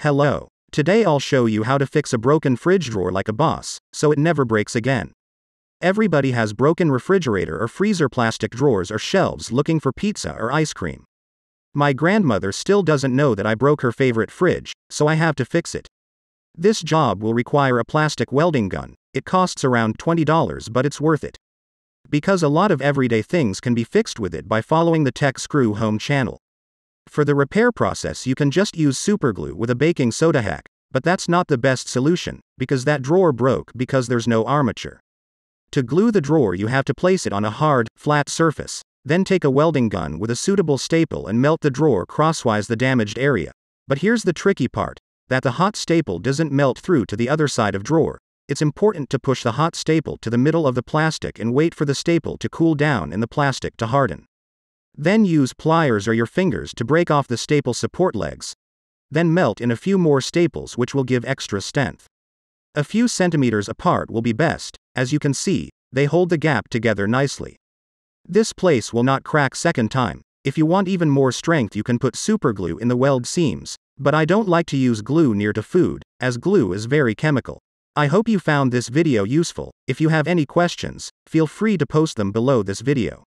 Hello. Today I'll show you how to fix a broken fridge drawer like a boss, so it never breaks again. Everybody has broken refrigerator or freezer plastic drawers or shelves looking for pizza or ice cream. My grandmother still doesn't know that I broke her favorite fridge, so I have to fix it. This job will require a plastic welding gun. It costs around $20, but it's worth it. Because a lot of everyday things can be fixed with it by following the Tech Screw Home channel. For the repair process you can just use superglue with a baking soda hack, but that's not the best solution, because that drawer broke because there's no armature. To glue the drawer you have to place it on a hard, flat surface, then take a welding gun with a suitable staple and melt the drawer crosswise the damaged area. But here's the tricky part, that the hot staple doesn't melt through to the other side of drawer. It's important to push the hot staple to the middle of the plastic and wait for the staple to cool down and the plastic to harden. Then use pliers or your fingers to break off the staple support legs. Then melt in a few more staples, which will give extra strength. A few centimeters apart will be best. As you can see, they hold the gap together nicely. This place will not crack second time. If you want even more strength you can put superglue in the weld seams, but I don't like to use glue near to food, as glue is very chemical. I hope you found this video useful. If you have any questions, feel free to post them below this video.